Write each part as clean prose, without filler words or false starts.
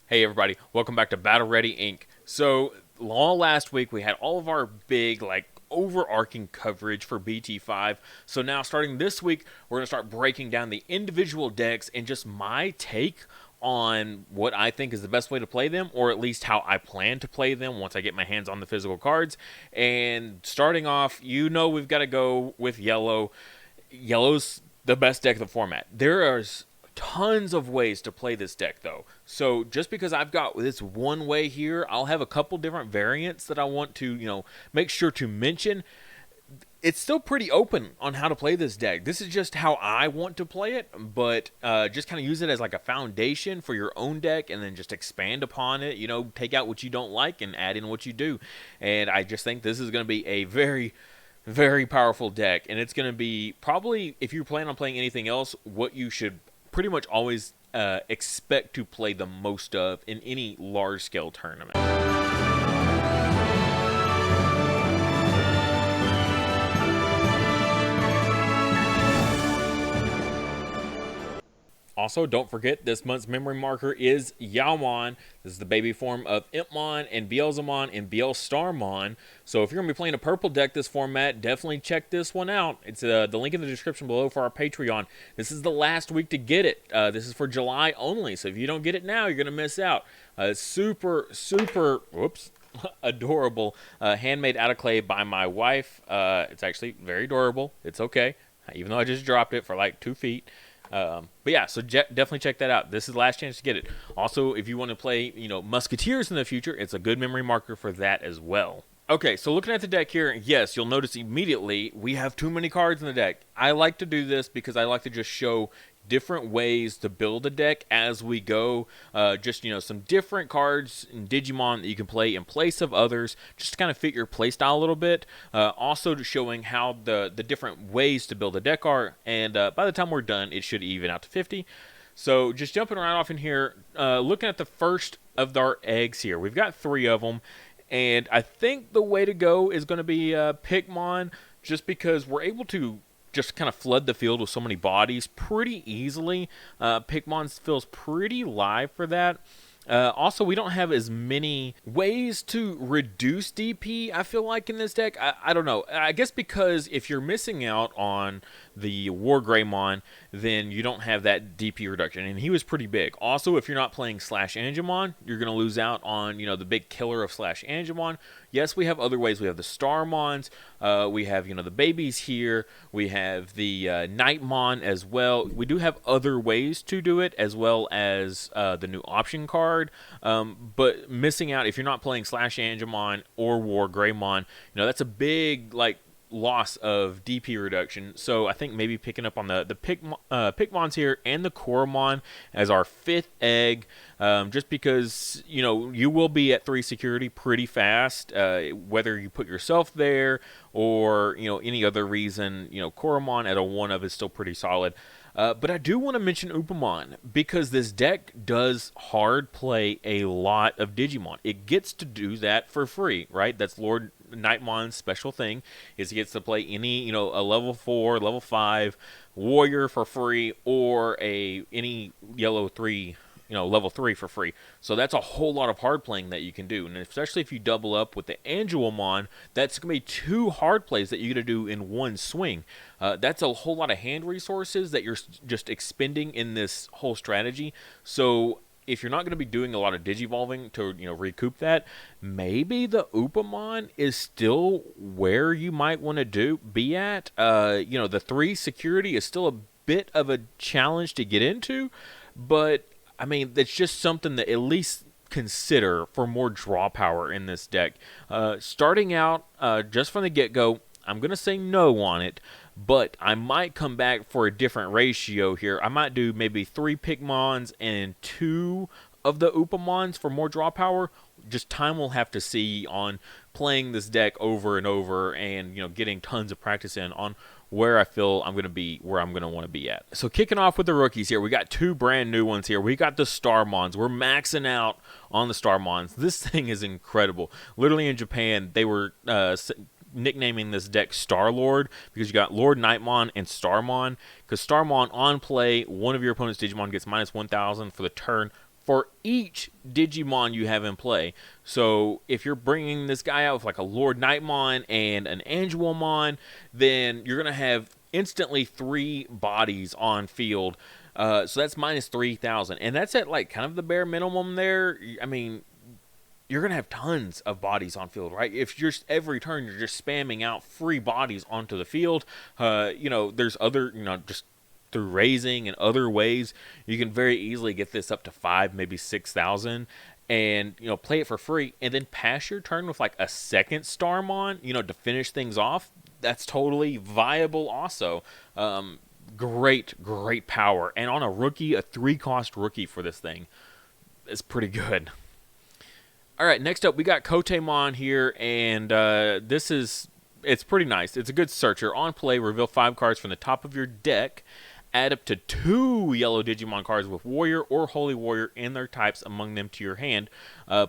Hey everybody, welcome back to Battle Ready Inc. So, last week we had all of our big, overarching coverage for BT5. So now, starting this week, we're going to start breaking down the individual decks and just my take on what I think is the best way to play them, or at least how I plan to play them once I get my hands on the physical cards. And starting off, we've got to go with yellow. Yellow's the best deck of the format. There is tons of ways to play this deck, though. So just because I've got this one way here, I'll have a couple different variants that I want to, make sure to mention. It's still pretty open on how to play this deck. This is just how I want to play it, but just kind of use it as like a foundation for your own deck and then just expand upon it. Take out what you don't like and add in what you do. And I just think this is going to be a very, very powerful deck. And it's going to be probably, if you plan on playing anything else, what you should pretty much always expect to play the most of in any large-scale tournament. Also, don't forget, this month's memory marker is Yaomon. This is the baby form of Impmon and Beelzemon and Starmon. So if you're going to be playing a purple deck this format, definitely check this one out. It's the link in the description below for our Patreon. This is the last week to get it. This is for July only, so if you don't get it now, you're going to miss out. Super, whoops, adorable, handmade out of clay by my wife. It's actually very adorable. It's okay, even though I just dropped it for like 2 feet. But yeah, so definitely check that out. This is the last chance to get it. Also, if you want to play, Musketeers in the future, it's a good memory marker for that as well. Okay, so looking at the deck here, yes, you'll notice immediately we have too many cards in the deck. I like to do this because I like to just show different ways to build a deck as we go. Some different cards in Digimon that you can play in place of others, just to kind of fit your playstyle a little bit. Also showing how the different ways to build a deck are, and by the time we're done, it should even out to 50. So just jumping right off in here, looking at the first of our eggs here. We've got 3 of them, and I think the way to go is going to be Pikmon, just because we're able to just kind of flood the field with so many bodies pretty easily. Pikmon feels pretty live for that. Also, we don't have as many ways to reduce DP, I feel like, in this deck. I don't know. I guess because if you're missing out on the WarGreymon, then you don't have that DP reduction, and he was pretty big. Also, if you're not playing SlashAngemon, you're going to lose out on, the big killer of SlashAngemon. Yes, we have other ways. We have the Starmons. We have, the babies here. We have the Knightmon as well. We do have other ways to do it, as well as the new option card. But missing out, if you're not playing SlashAngemon or WarGreymon, that's a big, loss of DP reduction. So I think maybe picking up on the Pikmons here and the Koromon as our 5th egg, just because you will be at 3 security pretty fast, whether you put yourself there or any other reason. Koromon at a 1 of is still pretty solid. But I do want to mention Upamon, because this deck does hard play a lot of Digimon. It gets to do that for free, right? That's LordKnightmon's special thing, is he gets to play any, a level 4, level 5 warrior for free, or any yellow 3, level 3 for free. So that's a whole lot of hard playing that you can do. And especially if you double up with the Angelomon, that's going to be 2 hard plays that you're going to do in one swing. That's a whole lot of hand resources that you're just expending in this whole strategy. So if you're not going to be doing a lot of digivolving to recoup that, maybe the Upamon is still where you might want to be at. The 3 security is still a bit of a challenge to get into, but I mean, that's just something that at least consider for more draw power in this deck. Starting out, just from the get-go, I'm going to say no on it, but I might come back for a different ratio here. I might do maybe 3 Pikmons and 2 of the Upamons for more draw power. Just time will have to see on playing this deck over and over and, getting tons of practice in on where I feel I'm going to be, where I'm going to want to be at. So kicking off with the rookies here, we got 2 brand new ones here. We got the Starmons. We're maxing out on the Starmons. This thing is incredible. Literally in Japan, they were nicknaming this deck Star-Lord, because you got LordKnightmon and Starmon. Because Starmon on play, one of your opponent's Digimon gets minus 1,000 for the turn for each Digimon you have in play. So if you're bringing this guy out with like a LordKnightmon and an Angemon, then you're going to have instantly 3 bodies on field. So that's minus 3,000. And that's at like kind of the bare minimum there. I mean, you're going to have tons of bodies on field, right? If you're every turn you're just spamming out free bodies onto the field, there's other, just through raising and other ways, you can very easily get this up to 5, maybe 6,000, and play it for free, and then pass your turn with like a second Starmon, to finish things off. That's totally viable. Also, great power, and on a rookie, a 3-cost rookie for this thing is pretty good. All right, next up we got Kotemon here, and it's pretty nice. It's a good searcher. On play, reveal 5 cards from the top of your deck. Add up to 2 yellow Digimon cards with Warrior or Holy Warrior and their types among them to your hand.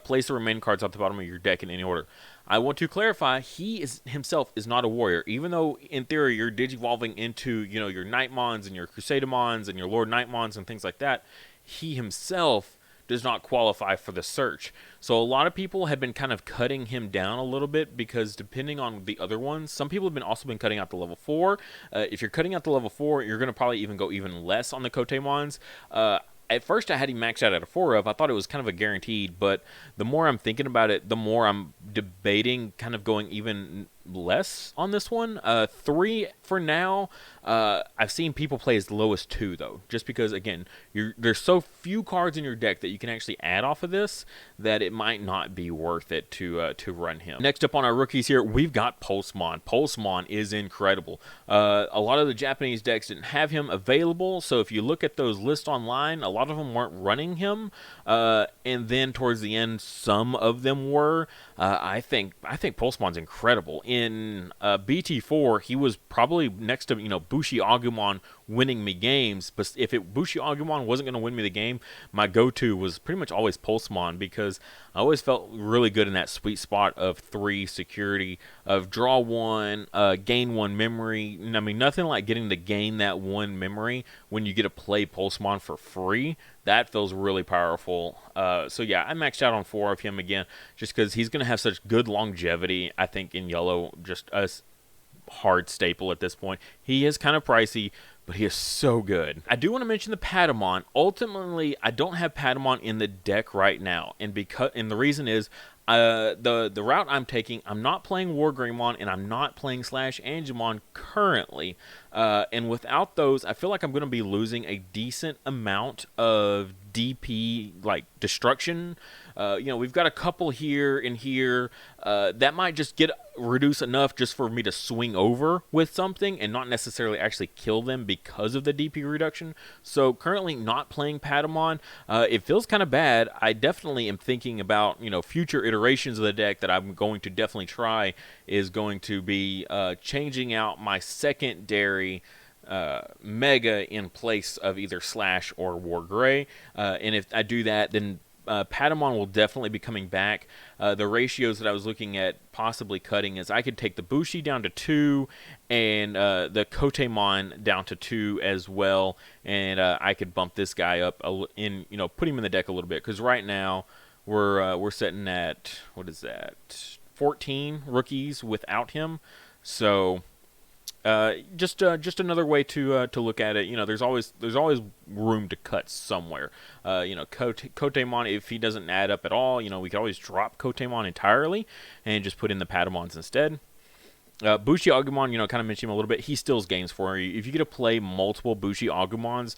Place the remaining cards at the bottom of your deck in any order. I want to clarify, he himself is not a warrior. Even though, in theory, you're digivolving into, your Knightmons and your Crusademons and your LordKnightmons and things like that, he himself does not qualify for the search. So a lot of people have been kind of cutting him down a little bit, because depending on the other ones, some people have also been cutting out the level 4. If you're cutting out the level 4, you're going to probably even go even less on the Kotemons. At first, I had him maxed out at a 4 of. I thought it was kind of a guaranteed, but the more I'm thinking about it, the more I'm debating kind of going even less on this one. 3 for now. I've seen people play as low as 2, though, just because, again, there's so few cards in your deck that you can actually add off of this that it might not be worth it to run him. Next up on our rookies here, we've got Pulsemon. Pulsemon is incredible. A lot of the Japanese decks didn't have him available, so if you look at those lists online, a lot of them weren't running him, and then towards the end, some of them were. I think Pulsemon's incredible. In BT4, he was probably next to BushiAgumon winning me games, but if BushiAgumon wasn't going to win me the game, my go-to was pretty much always Pulsemon, because I always felt really good in that sweet spot of 3 security, of draw 1, gain 1 memory. I mean, nothing like getting to gain that 1 memory when you get to play Pulsemon for free. That feels really powerful. So yeah, I maxed out on 4 of him again, just because he's going to have such good longevity. I think in yellow, just a hard staple at this point. He is kind of pricey, but he is so good. I do want to mention the Patamon. Ultimately, I don't have Patamon in the deck right now, and the reason is the route I'm taking, I'm not playing Wargreymon and I'm not playing SlashAngemon currently, and without those, I feel like I'm going to be losing a decent amount of DP, like destruction. We've got a couple here and here that might just reduce enough just for me to swing over with something and not necessarily actually kill them because of the DP reduction. So currently not playing Patamon. It feels kind of bad. I definitely am thinking about, future iterations of the deck that I'm going to definitely try is going to be changing out my secondary Mega in place of either Slash or Wargrey. And if I do that, then Patamon will definitely be coming back. The ratios that I was looking at possibly cutting is I could take the Bushi down to 2 and the Kotemon down to 2 as well, and I could bump this guy up put him in the deck a little bit, because right now we're sitting at, what is that, 14 rookies without him. So just another way to look at it. There's always room to cut somewhere. Kotemon, if he doesn't add up at all, we could always drop Kotemon entirely and just put in the Patamons instead. BushiAgumon, kind of mentioned him a little bit. He steals games for you. If you get to play multiple BushiAgumons,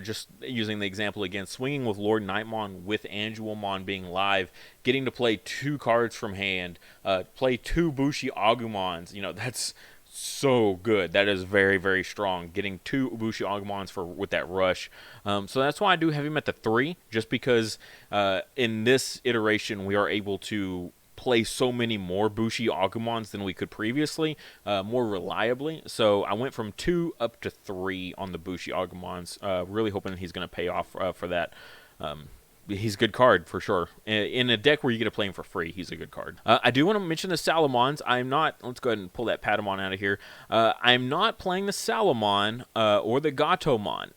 just using the example again, swinging with LordKnightmon with Angemon being live, getting to play 2 cards from hand, play 2 BushiAgumons, that's so good. That is very, very strong. Getting 2 BushiAgumons with that rush. So that's why I do have him at the 3, just because in this iteration we are able to play so many more BushiAgumons than we could previously, more reliably. So I went from 2 up to 3 on the BushiAgumons, really hoping he's going to pay off for that. he's a good card for sure. In a deck where you get to play him for free, he's a good card. I do want to mention the Salamons. I'm not, let's go ahead and pull that Patamon out of here. I'm not playing the Salamon or the Gatomon.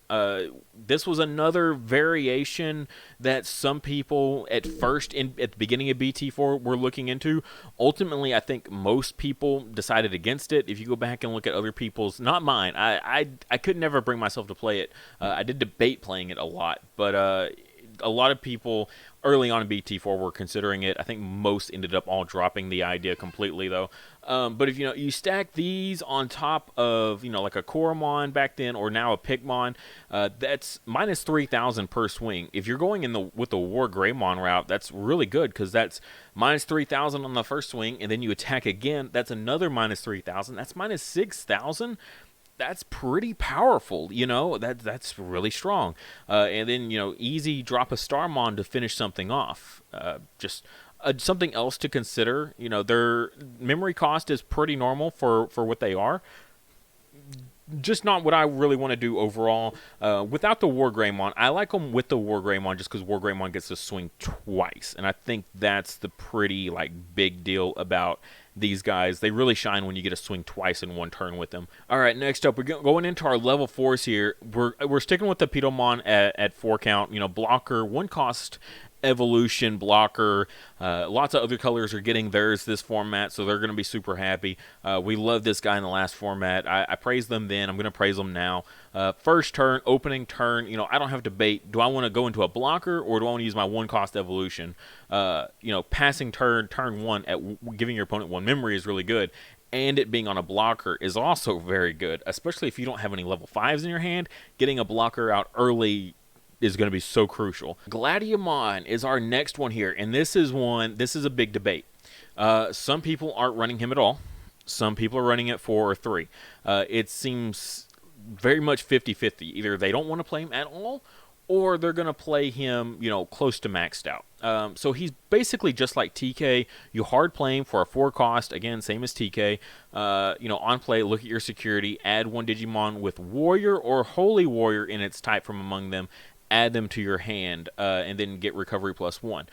This was another variation that some people at first, at the beginning of BT4, were looking into. Ultimately, I think most people decided against it. If you go back and look at other people's, not mine, I could never bring myself to play it. I did debate playing it a lot, but a lot of people early on in BT4 were considering it. I think most ended up all dropping the idea completely, though. But if you stack these on top of like a Koromon back then, or now a Pigmon, that's minus 3,000 per swing. If you're going with the War Greymon route, that's really good, because that's minus 3,000 on the first swing, and then you attack again. That's another minus 3,000. That's minus 6,000. That's pretty powerful, that's really strong. And then, easy drop a Starmon to finish something off. Just something else to consider. Their memory cost is pretty normal for what they are. Just not what I really want to do overall. Without the War Greymon, I like them with the War Greymon just because War Greymon gets to swing twice. And I think that's the pretty, big deal about these guys. They really shine when you get to swing twice in one turn with them. All right, next up, we're going into our level 4s here. We're sticking with the Pitomon at 4 count. Blocker, 1 cost evolution blocker. Lots of other colors are getting theirs this format, so they're going to be super happy. We love this guy in the last format. I praised them then. I'm going to praise them now. First turn, opening turn, I don't have to debate. Do I want to go into a blocker, or do I want to use my 1 cost evolution? Passing turn 1 at giving your opponent 1 memory is really good. And it being on a blocker is also very good, especially if you don't have any level 5s in your hand. Getting a blocker out early is going to be so crucial. Gladiamon is our next one here, and this is a big debate. Some people aren't running him at all. Some people are running it 4 or 3. It seems very much 50-50. Either they don't want to play him at all, or they're going to play him, close to maxed out. So he's basically just like TK. You hard play him for a 4 cost, again, same as TK. On play, look at your security, add 1 Digimon with Warrior or Holy Warrior in its type from among them, add them to your hand, and then get recovery +1.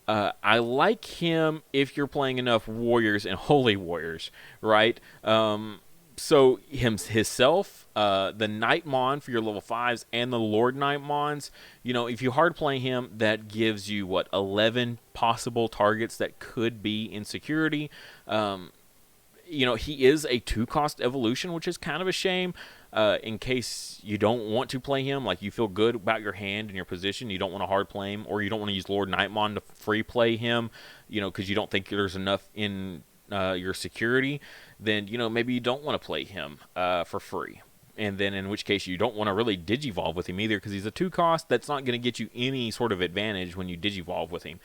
I like him if you're playing enough Warriors and Holy Warriors, right? So himself, the Knightmon for your level 5s, and the LordKnightmons, if you hard play him, that gives you, 11 possible targets that could be in security. He is a 2 cost evolution, which is kind of a shame. In case you don't want to play him, you feel good about your hand and your position, you don't want to hard play him, or you don't want to use LordKnightmon to free play him, because you don't think there's enough in your security, then, maybe you don't want to play him for free. And then in which case you don't want to really Digivolve with him either, because he's a 2 cost. That's not going to get you any sort of advantage when you Digivolve with him.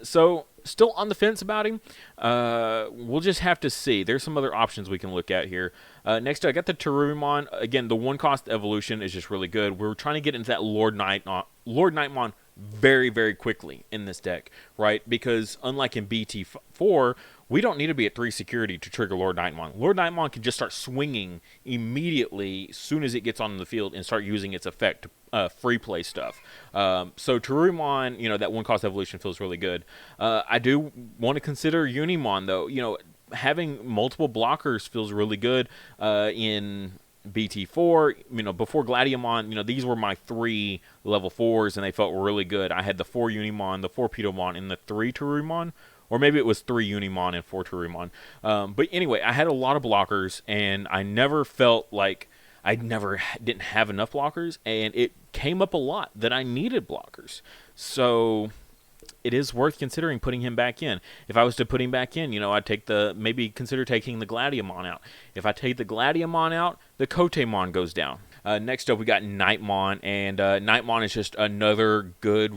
So still on the fence about him. We'll just have to see. There's some other options we can look at here. Next, I got the Terumon. Again, the 1 cost evolution is just really good. We're trying to get into that LordKnightmon very, very quickly in this deck, right? Because unlike in BT4, we don't need to be at 3 security to trigger LordKnightmon. LordKnightmon can just start swinging immediately as soon as it gets on the field and start using its effect to free play stuff. So Terumon, that 1 cost evolution feels really good. I do want to consider Unimon, though. Having multiple blockers feels really good in BT4. Before Gladiamon, these were my 3 level 4s, and they felt really good. I had the 4 Unimon, the 4 Pitomon, and the 3 Terumon. Or maybe it was 3 Unimon and 4 Terumon. But anyway, I had a lot of blockers, and I never felt like didn't have enough blockers, and it came up a lot that I needed blockers. So it is worth considering putting him back in. If I was to put him back in, I'd maybe consider taking the Gladiamon out. If I take the Gladiamon out, the Kotemon goes down. Next up, we got Knightmon, and Knightmon is just another good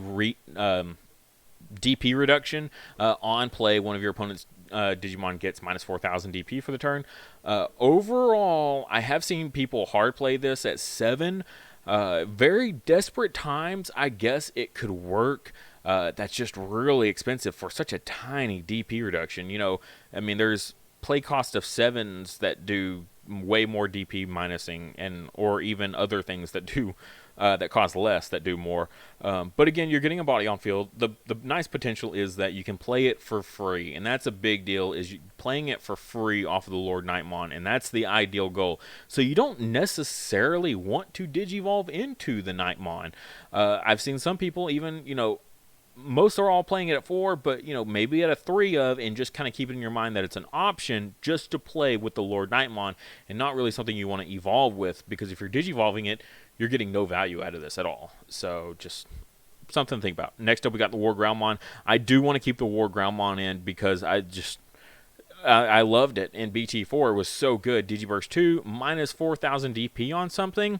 DP reduction. On play, one of your opponent's Digimon gets minus 4,000 DP for the turn. Overall, I have seen people hard play this at 7. Very desperate times, I guess it could work. That's just really expensive for such a tiny DP reduction. There's play cost of 7s that do way more DP minusing, or even other things that do that cost less that do more. But again, you're getting a body on field. The nice potential is that you can play it for free, and that's a big deal, is playing it for free off of the LordKnightmon, and that's the ideal goal. So you don't necessarily want to digivolve into the Knightmon. I've seen some people even, most are all playing it at 4, but, maybe at a 3 of, and just kind of keep it in your mind that it's an option just to play with the LordKnightmon and not really something you want to evolve with, because if you're digivolving it, you're getting no value out of this at all. So just something to think about. Next up, we got the WarGroundmon. I do want to keep the WarGroundmon in because I loved it in BT4. It was so good. Digiburst 2, minus 4,000 DP on something.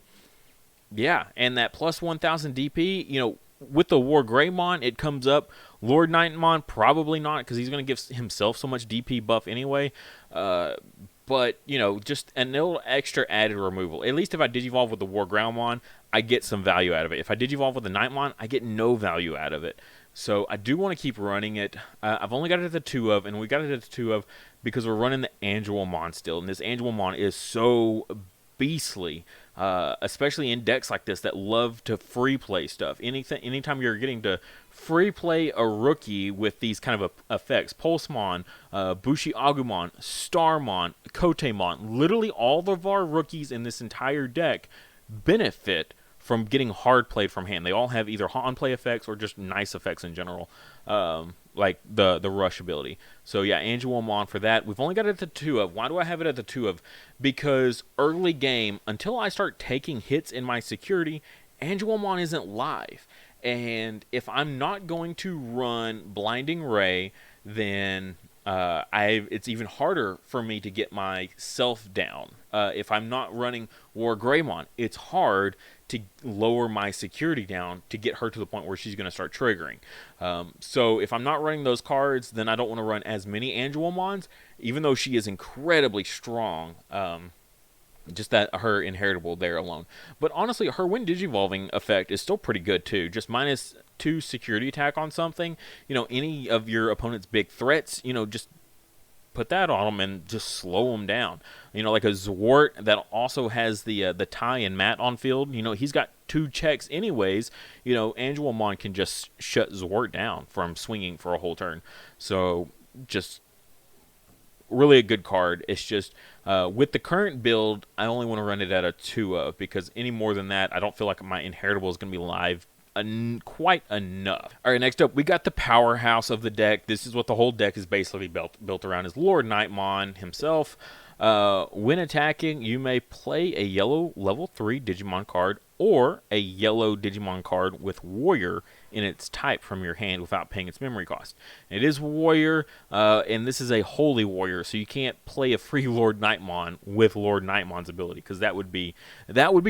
Yeah, and that plus 1,000 DP, with the WarGreymon, it comes up. LordKnightmon, probably not, because he's going to give himself so much DP buff anyway. But, just a little extra added removal. At least if I digivolve with the WarGroundmon, I get some value out of it. If I digivolve with the Knightmon, I get no value out of it. So I do want to keep running it. I've only got it at the 2 of, and we got it at the 2 of because we're running the Angemon still. And this Angemon is so beastly, especially in decks like this that love to free play stuff. Anytime you're getting to free play a rookie with these kind of effects, Pulsemon, BushiAgumon, Starmon, Kotemon, literally all of our rookies in this entire deck benefit from getting hard played from hand. They all have either on play effects or just nice effects in general, like the rush ability. So yeah, Angemon for that. We've only got it at the 2 of. Why do I have it at the 2 of? Because early game, until I start taking hits in my security, Angemon isn't live. And if I'm not going to run Blinding Ray, then it's even harder for me to get myself down. If I'm not running WarGreymon, it's hard to lower my security down to get her to the point where she's going to start triggering. So if I'm not running those cards, then I don't want to run as many Angemons, even though she is incredibly strong. Just that her inheritable there alone. But honestly, her when digivolving effect is still pretty good too. Just minus 2 security attack on something. Any of your opponent's big threats, just put that on them and just slow them down. Like a Zwart that also has the Ty and Matt on field. He's got 2 checks anyways. Angemon can just shut Zwart down from swinging for a whole turn. So just really a good card. It's just with the current build, I only want to run it at a 2 of, because any more than that, I don't feel like my inheritable is going to be live quite enough. All right, next up, we got the powerhouse of the deck. This is what the whole deck is basically built around, is LordKnightmon himself. When attacking, you may play a yellow level 3 Digimon card or a yellow Digimon card with Warrior in its type from your hand without paying its memory cost. It is Warrior, and this is a Holy Warrior, so you can't play a free LordKnightmon with LordKnightmon's ability, because that would be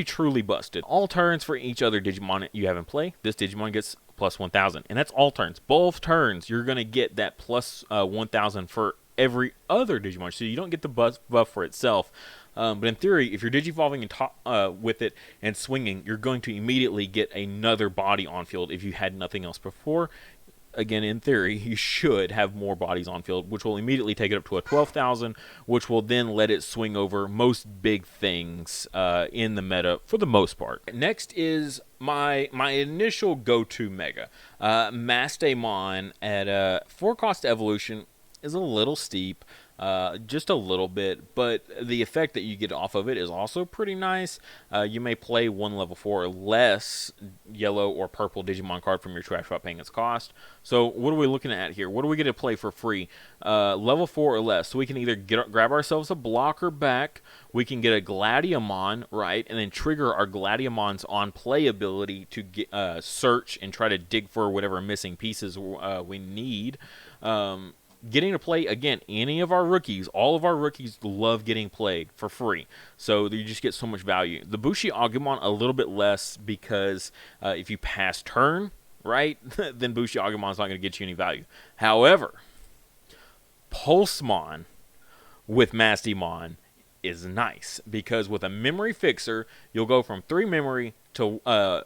truly busted. All turns for each other Digimon you have in play, this Digimon gets plus 1,000, and that's all turns. Both turns, you're going to get that plus 1,000 for every other Digimon, so you don't get the buff for itself. But in theory, if you're digivolving and with it and swinging, you're going to immediately get another body on field if you had nothing else before. Again, in theory, you should have more bodies on field, which will immediately take it up to a 12,000, which will then let it swing over most big things in the meta for the most part. Next is my initial go-to mega. Mastemon at 4-cost evolution is a little steep. Just a little bit, but the effect that you get off of it is also pretty nice. You may play 1 level 4 or less yellow or purple Digimon card from your trash without paying its cost. So what are we looking at here? What do we get to play for free? Level 4 or less. So we can either grab ourselves a blocker back, we can get a Gladiamon, right, and then trigger our Gladiamon's on play ability to get, search and try to dig for whatever missing pieces we need. Getting to play, again, any of our rookies, all of our rookies love getting played for free. So you just get so much value. The BushiAgumon, a little bit less, because if you pass turn, right, then BushiAgumon's not going to get you any value. However, Pulsemon with Mastemon is nice, because with a memory fixer, you'll go from 3 memory to,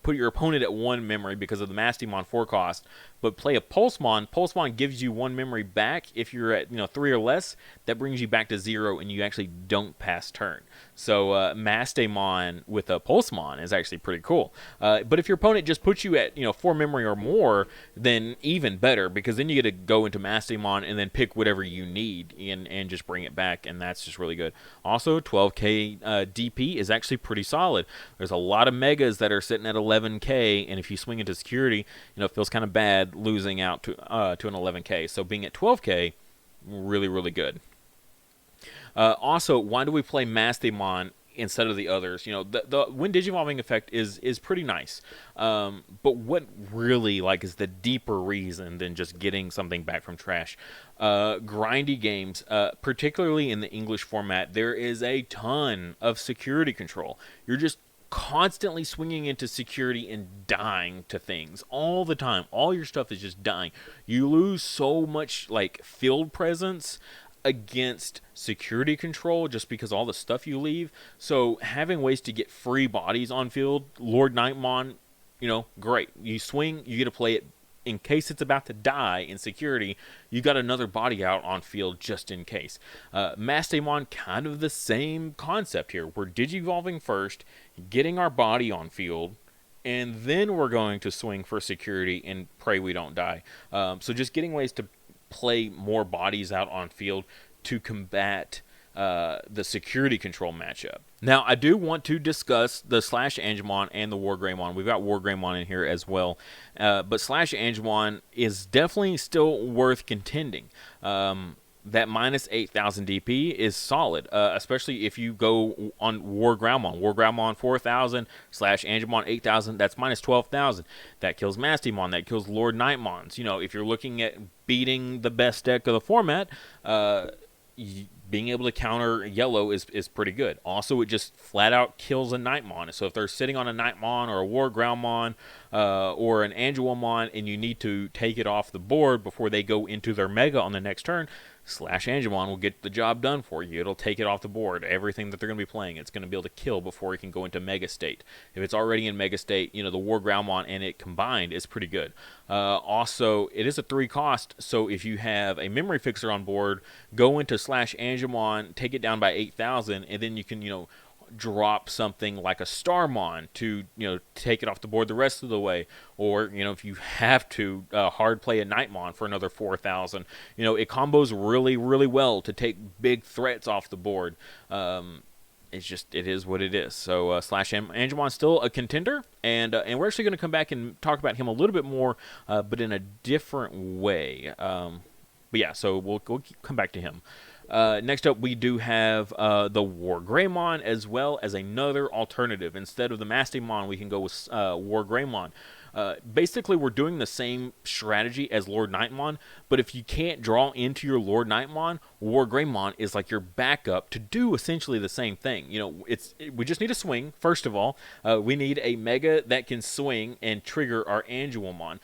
put your opponent at 1 memory because of the Mastemon 4 cost, but play a Pulsemon. Pulsemon gives you 1 memory back. If you're at 3 or less, that brings you back to 0, and you actually don't pass turn. So Mastemon with a Pulsemon is actually pretty cool. But if your opponent just puts you at 4 memory or more, then even better, because then you get to go into Mastemon and then pick whatever you need and just bring it back, and that's just really good. Also, 12k DP is actually pretty solid. There's a lot of megas that are sitting at 11k, and if you swing into security, it feels kind of bad losing out to an 11k. So being at 12k, really, really good. Also, why do we play Mastemon instead of the others? The when Digivolving effect is pretty nice, but what really is the deeper reason than just getting something back from trash? Grindy games, particularly in the English format, there is a ton of security control. You're just constantly swinging into security and dying to things all the time. All your stuff is just dying. You lose so much field presence against security control just because all the stuff you leave. So having ways to get free bodies on field, LordKnightmon, great. You swing, you get to play it in case it's about to die in security. You got another body out on field just in case. Mastemon, kind of the same concept here. We're digivolving first, getting our body on field, and then we're going to swing for security and pray we don't die. So just getting ways to play more bodies out on field to combat the security control matchup. Now, I do want to discuss the SlashAngemon and the WarGreymon. We've got WarGreymon in here as well. But SlashAngemon is definitely still worth contending. That minus 8,000 DP is solid, especially if you go on WarGreymon. WarGreymon 4,000, SlashAngemon 8,000, that's minus 12,000. That kills Mastemon, that kills LordKnightmons. If you're looking at beating the best deck of the format, being able to counter yellow is pretty good. Also, it just flat out kills a Knightmon. So if they're sitting on a Knightmon or a WarGreymon or an Angelomon and you need to take it off the board before they go into their Mega on the next turn, SlashAngemon will get the job done for you. It'll take it off the board. Everything that they're going to be playing, it's going to be able to kill before it can go into Mega State. If it's already in Mega State, the WarGreymon and it combined is pretty good. Also, it is a 3 cost, so if you have a Memory Fixer on board, go into SlashAngemon, take it down by 8,000, and then you can, drop something like a Starmon to take it off the board the rest of the way, or if you have to hard play a Knightmon for another 4,000. It combos really, really well to take big threats off the board. It is what it is. So SlashAngemon still a contender, and we're actually going to come back and talk about him a little bit more, but in a different way. But yeah, so we'll come back to him. Next up, we do have the WarGreymon as well as another alternative. Instead of the Mastemon, we can go with WarGreymon. Basically, we're doing the same strategy as LordKnightmon, but if you can't draw into your LordKnightmon, WarGreymon is like your backup to do essentially the same thing. We just need a swing, first of all. We need a Mega that can swing and trigger our Angelomon.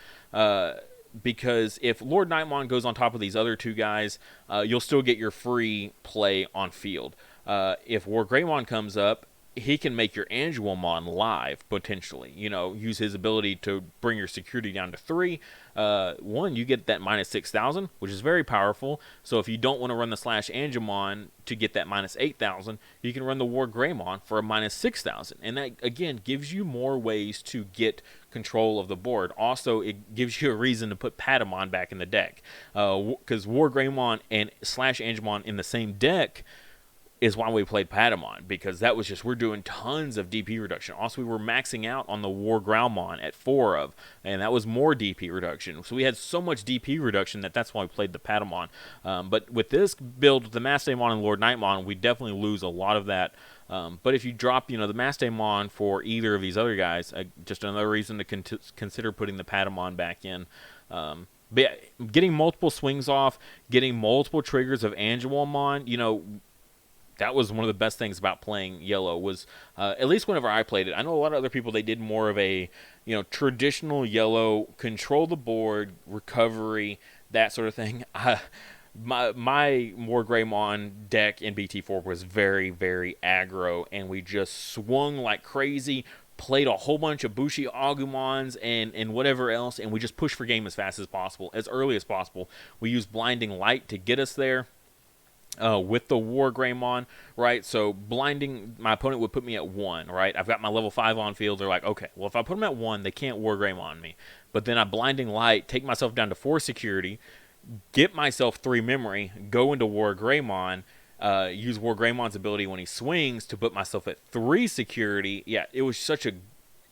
Because if LordKnightmon goes on top of these other 2 guys, you'll still get your free play on field. If WarGreymon comes up, he can make your Angelomon live, potentially. Use his ability to bring your security down to 3. One, you get that minus 6,000, which is very powerful. So if you don't want to run the SlashAngemon to get that minus 8,000, you can run the WarGreymon for a minus 6,000. And that, again, gives you more ways to get control of the board. Also, it gives you a reason to put Patamon back in the deck. Because WarGreymon and SlashAngemon in the same deck is why we played Patamon, because that was just, we're doing tons of DP reduction. Also, we were maxing out on the WarGreymon at 4 of, and that was more DP reduction. So we had so much DP reduction that's why we played the Patamon. But with this build, with the Mastemon and LordKnightmon, we definitely lose a lot of that. But if you drop, the Mastemon for either of these other guys, just another reason to consider putting the Patamon back in. But yeah, getting multiple swings off, getting multiple triggers of Angelomon, that was one of the best things about playing yellow was, at least whenever I played it. I know a lot of other people, they did more of a, traditional yellow, control the board, recovery, that sort of thing. My WarGreymon deck in BT4 was very, very aggro, and we just swung like crazy, played a whole bunch of BushiAgumons and whatever else, and we just push for game as fast as possible, as early as possible. We use Blinding Light to get us there. With the WarGreymon, right? So blinding, my opponent would put me at 1, right? I've got my level 5 on field. They're like, okay, well, if I put them at 1, they can't WarGreymon me. But then I Blinding Light, take myself down to 4 security, get myself 3 memory, go into WarGreymon, use WarGreymon's ability when he swings to put myself at 3 security. Yeah, it was such a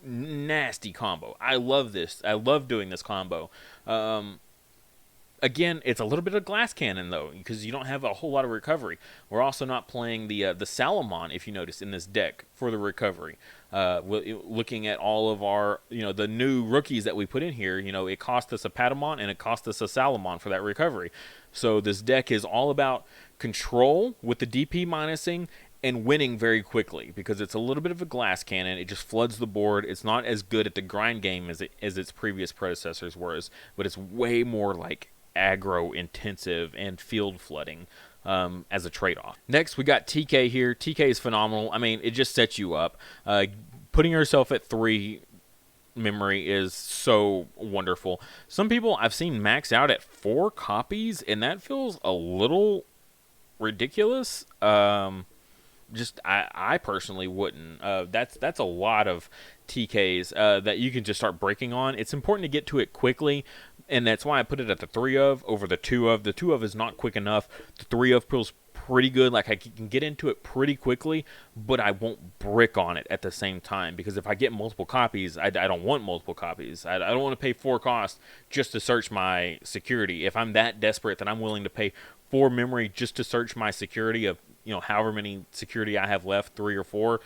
nasty combo. I love this. I love doing this combo. Again, it's a little bit of glass cannon, though, because you don't have a whole lot of recovery. We're also not playing the Salamon, if you notice, in this deck for the recovery. Looking at all of our, the new rookies that we put in here, it cost us a Patamon and it cost us a Salamon for that recovery. So this deck is all about control with the DP minusing and winning very quickly, because it's a little bit of a glass cannon. It just floods the board. It's not as good at the grind game as its previous predecessors was, but it's way more like aggro intensive and field flooding as a trade-off. Next, we got TK here. TK is phenomenal. I mean, it just sets you up. Putting yourself at 3 memory is so wonderful. Some people I've seen max out at 4 copies, and that feels a little ridiculous. I personally wouldn't. That's a lot of TKs that you can just start breaking on. It's important to get to it quickly, and that's why I put it at the 3 of over the 2 of. The 2 of is not quick enough. The 3 of feels pretty good. Like, I can get into it pretty quickly, but I won't brick on it at the same time, because if I get multiple copies, I don't want multiple copies. I don't want to pay 4 cost just to search my security. If I'm that desperate that I'm willing to pay 4 memory just to search my security of however many security I have left, 3 or 4,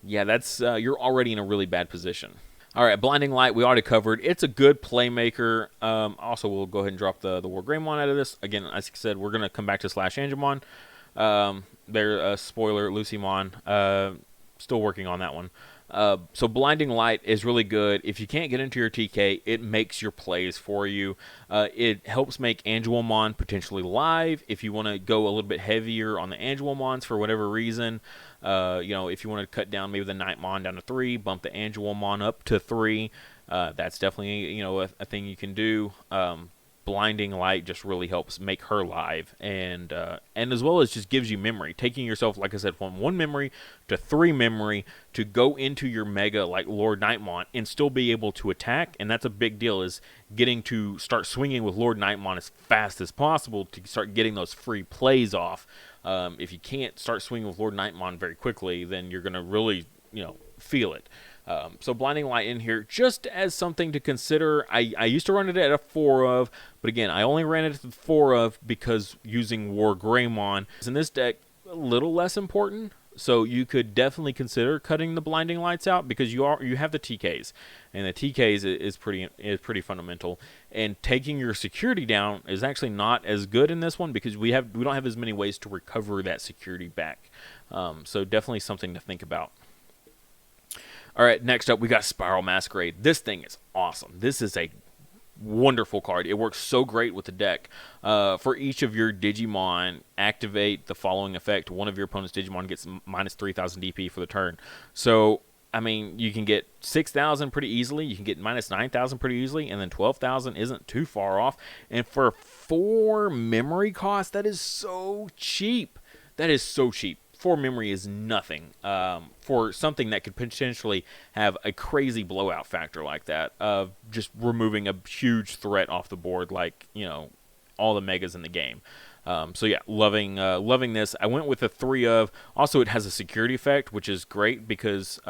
yeah, that's you're already in a really bad position. All right, Blinding Light, we already covered. It's a good playmaker. Also, we'll go ahead and drop the WarGreymon out of this. Again, as I said, we're going to come back to SlashAngemon. Spoiler, Lucemon. Still working on that one. So Blinding Light is really good. If you can't get into your TK, it makes your plays for you. It helps make Angemon potentially live if you want to go a little bit heavier on the Angemons for whatever reason. If you want to cut down maybe the Knightmon down to 3, bump the Angemon up to 3. That's definitely a thing you can do. Blinding Light just really helps make her live, and as well as just gives you memory. Taking yourself, like I said, from 1 memory to 3 memory to go into your mega like LordKnightmon and still be able to attack, and that's a big deal, is getting to start swinging with LordKnightmon as fast as possible to start getting those free plays off. If you can't start swinging with LordKnightmon very quickly, then you're going to really, feel it. So Blinding Light in here just as something to consider. I used to run it at a 4 of, but again, I only ran it at the 4 of because using WarGreymon is in this deck a little less important. So you could definitely consider cutting the Blinding Lights out, because you have the TKs, and the TKs is pretty fundamental. And taking your security down is actually not as good in this one, because we don't have as many ways to recover that security back. So definitely something to think about. All right, next up, we got Spiral Masquerade. This thing is awesome. This is a wonderful card. It works so great with the deck. For each of your Digimon, activate the following effect. One of your opponent's Digimon gets minus 3,000 DP for the turn. So, I mean, you can get 6,000 pretty easily. You can get minus 9,000 pretty easily, and then 12,000 isn't too far off. And for 4 memory cost, that is so cheap. That is so cheap. 4 memory is nothing for something that could potentially have a crazy blowout factor like that, of just removing a huge threat off the board, like, all the megas in the game. So yeah, loving this. I went with a 3 of. Also, it has a security effect, which is great, because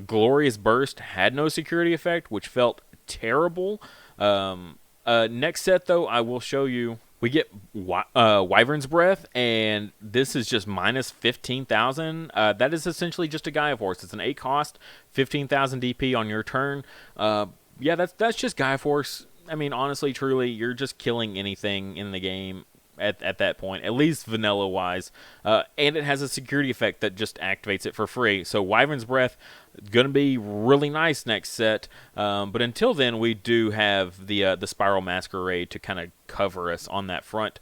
Glorious Burst had no security effect, which felt terrible. Next set, though, I will show you. We get Wyvern's Breath, and this is just minus 15,000. That is essentially just a Gaia Force. It's an 8 cost, 15,000 DP on your turn. Yeah, that's just Gaia Force. I mean, honestly, truly, you're just killing anything in the game at that point, at least vanilla-wise. And it has a security effect that just activates it for free. So Wyvern's Breath, going to be really nice next set. But until then, we do have the Spiral Masquerade to kind of cover us on that front.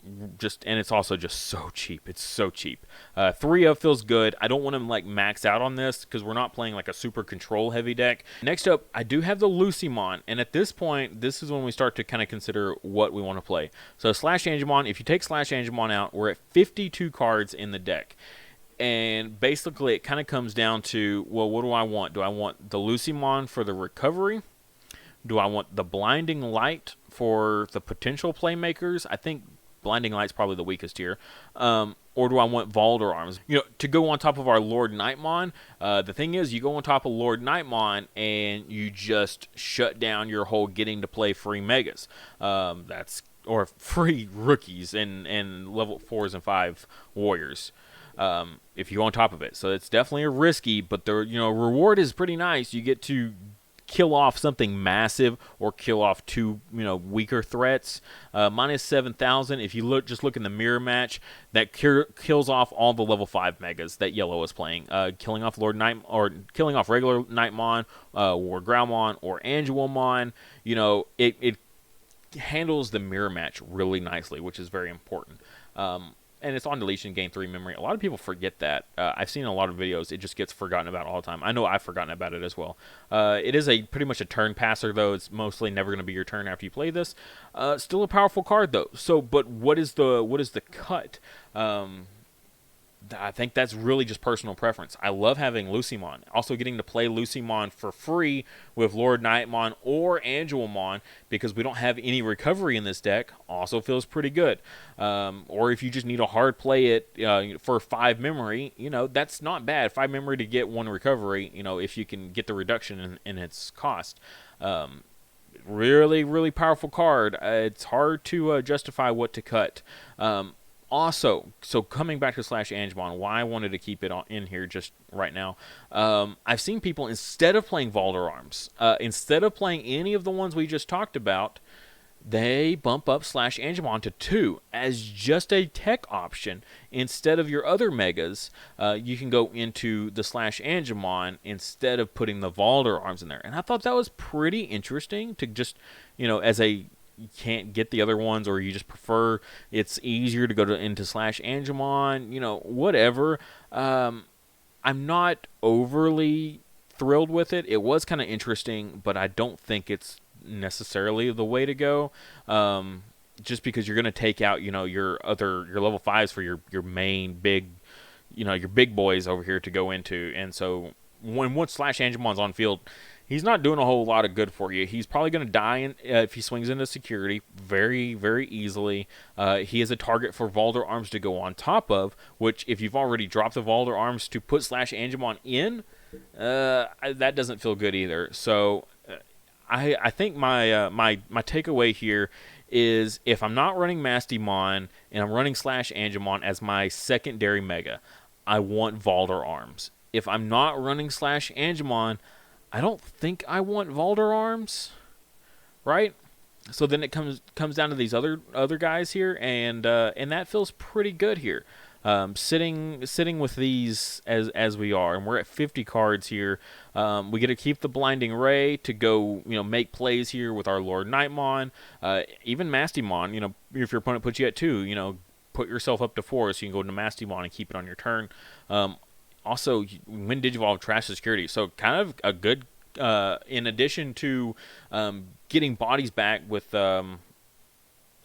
and it's also just so cheap. It's so cheap. 3 of feels good. I don't want to like max out on this because we're not playing like a super control heavy deck. Next up, I do have the Lucemon, and at this point, this is when we start to kind of consider what we want to play. So SlashAngemon, if you take SlashAngemon out, we're at 52 cards in the deck. And basically, it kind of comes down to, well, what do I want? Do I want the Lucemon for the recovery? Do I want the Blinding Light for the potential playmakers? I think Blinding Light's probably the weakest here. Or do I want Valder Arms? You know, to go on top of our LordKnightmon, the thing is, you go on top of LordKnightmon and you just shut down your whole getting to play free megas. Or free rookies and level 4s and 5 warriors. If you go on top of it. So it's definitely a risky, but the reward is pretty nice. You get to kill off something massive or kill off 2 weaker threats. Minus 7,000. If you just look in the mirror match, that kills off all the level 5 megas that yellow is playing. Killing off killing off regular Knightmon, or Growlmon, or Angelmon. It handles the mirror match really nicely, which is very important. And it's on deletion, gain 3 memory. A lot of people forget that. I've seen a lot of videos. It just gets forgotten about all the time. I know I've forgotten about it as well. It is pretty much a turn passer, though. It's mostly never going to be your turn after you play this. Still a powerful card, though. So, but what is the cut? I think that's really just personal preference. I love having Lucemon. Also getting to play Lucemon for free with LordKnightmon or Angelmon because we don't have any recovery in this deck also feels pretty good. Or if you just need a hard play it for 5 memory, that's not bad. 5 memory to get 1 recovery, if you can get the reduction in its cost. Really, really powerful card. It's hard to justify what to cut. Also, so coming back to SlashAngemon, why I wanted to keep it in here just right now, I've seen people, instead of playing Valder Arms, instead of playing any of the ones we just talked about, they bump up SlashAngemon to 2 as just a tech option. Instead of your other megas, you can go into the SlashAngemon instead of putting the Valder Arms in there. And I thought that was pretty interesting to just, as a... you can't get the other ones, or you just prefer, it's easier to go into SlashAngemon, whatever. I'm not overly thrilled with it. It was kind of interesting, but I don't think it's necessarily the way to go. Just because you're going to take out, your level 5s for your main big, your big boys over here to go into. And so once SlashAngemon's on field, he's not doing a whole lot of good for you. He's probably going to die if he swings into security very, very easily. He is a target for Valder Arms to go on top of, which if you've already dropped the Valder Arms to put SlashAngemon in, that doesn't feel good either. So I think my takeaway here is, if I'm not running Mastemon and I'm running SlashAngemon as my secondary mega, I want Valder Arms. If I'm not running SlashAngemon, I don't think I want Valder Arms, right? So then it comes down to these other guys here, and that feels pretty good here. Sitting with these as we are, and we're at 50 cards here. We get to keep the Blinding Ray to go, make plays here with our LordKnightmon. Even Mastemon, if your opponent puts you at 2, put yourself up to 4, so you can go into Mastemon and keep it on your turn. Also, when Digivolve trash security, so kind of a good, in addition to getting bodies back with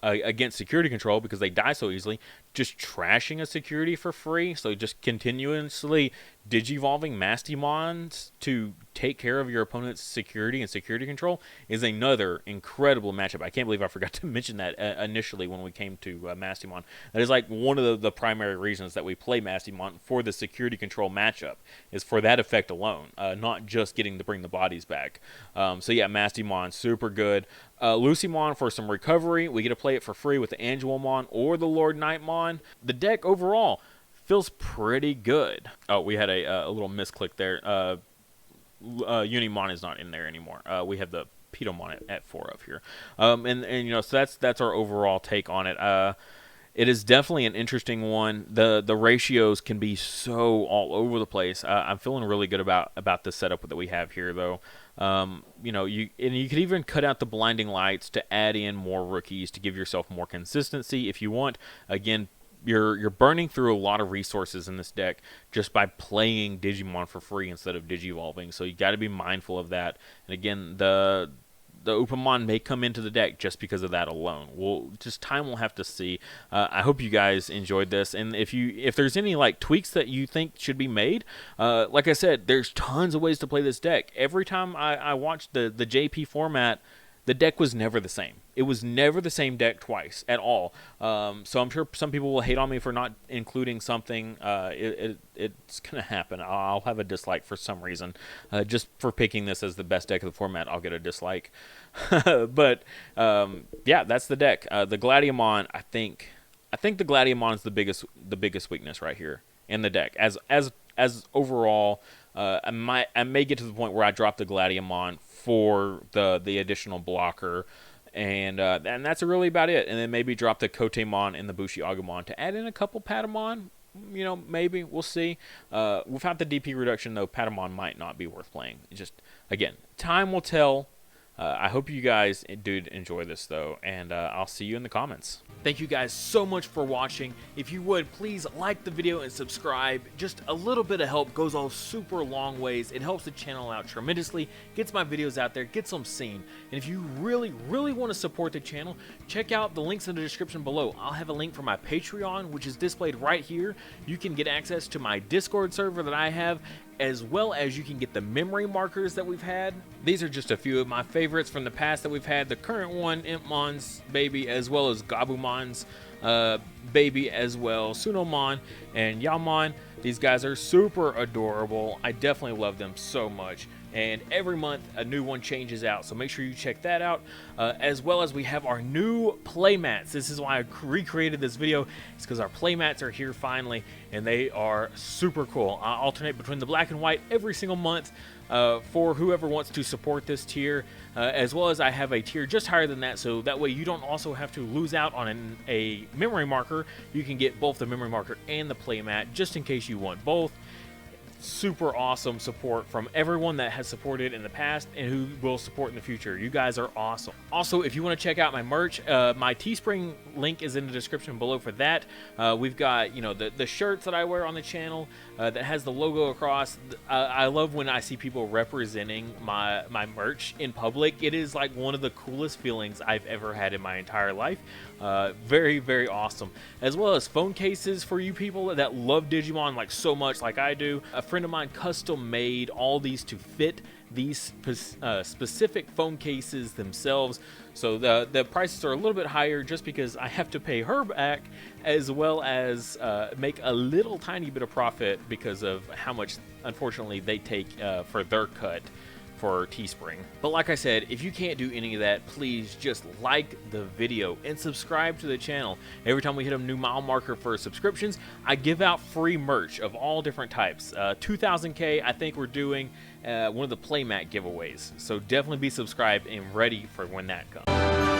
against security control because they die so easily, just trashing a security for free. So just continuously digivolving Mastemons to take care of your opponent's security and security control is another incredible matchup. I can't believe I forgot to mention that initially when we came to Mastemon. That is like one of the primary reasons that we play Mastemon for the security control matchup, is for that effect alone, not just getting to bring the bodies back. So yeah, Mastemon, super good. Lucemon for some recovery. We get to play it for free with the Angelmon or the LordKnightmon. The deck overall feels pretty good. Oh, we had a little misclick there. Unimon is not in there anymore. We have the Pedomon at 4 of here. And so that's our overall take on it. It is definitely an interesting one. The ratios can be so all over the place. I'm feeling really good about the setup that we have here, though. You know, you could even cut out the blinding lights to add in more rookies to give yourself more consistency if you want. Again, you're burning through a lot of resources in this deck just by playing Digimon for free instead of Digivolving. So you got to be mindful of that. And again, the Upamon may come into the deck just because of that alone. Well, just time will have to see. I hope you guys enjoyed this, and if there's any like tweaks that you think should be made, like I said, there's tons of ways to play this deck. Every time I watched the JP format, the deck was never the same. It was never the same deck twice at all. So I'm sure some people will hate on me for not including something. It's going to happen. I'll have a dislike for some reason. Just for picking this as the best deck of the format, I'll get a dislike. But, yeah, that's the deck. The Gladiamon, I think the Gladiamon is the biggest weakness right here in the deck. As overall, I may get to the point where I drop the Gladiamon for the additional blocker, and that's really about it. And then maybe drop the Kotemon and the BushiAgumon to add in a couple Patamon. You know, maybe we'll see. Without the DP reduction, though, Patamon might not be worth playing. Just again, time will tell. I hope you guys did enjoy this, though, and I'll see you in the comments. Thank you guys so much for watching. If you would, please like the video and subscribe. Just a little bit of help goes a super long ways. It helps the channel out tremendously, gets my videos out there, gets them seen. And if you really, really want to support the channel, check out the links in the description below. I'll have a link for my Patreon, which is displayed right here. You can get access to my Discord server that I have, as well as you can get the memory markers that we've had. These are just a few of my favorites from the past that we've had. The current one, Impmon's baby, as well as Gabumon's baby as well, Sunomon and Yaomon. These guys are super adorable. I definitely love them so much. And every month a new one changes out, so make sure you check that out. As well as we have our new playmats. This is why I recreated this video. It's because our playmats are here finally, and they are super cool. I alternate between the black and white every single month for whoever wants to support this tier, as well as I have a tier just higher than that, so that way you don't also have to lose out on a memory marker. You can get both the memory marker and the playmat just in case you want both. Super awesome support from everyone that has supported in the past and who will support in the future. You guys are awesome. Also, if you want to check out my merch, my Teespring link is in the description below for that. We've got, you know, the shirts that I wear on the channel that has the logo across. I love when I see people representing my merch in public. It is like one of the coolest feelings I've ever had in my entire life. Very, very awesome. As well as phone cases for you people that love Digimon like so much like I do. A friend of mine custom made all these to fit these specific phone cases themselves. So the prices are a little bit higher just because I have to pay her back, as well as make a little tiny bit of profit because of how much, unfortunately, they take for their cut for Teespring. But like I said, if you can't do any of that, please just like the video and subscribe to the channel. Every time we hit a new mile marker for subscriptions, I give out free merch of all different types. 2000K, I think we're doing one of the playmat giveaways. So definitely be subscribed and ready for when that comes.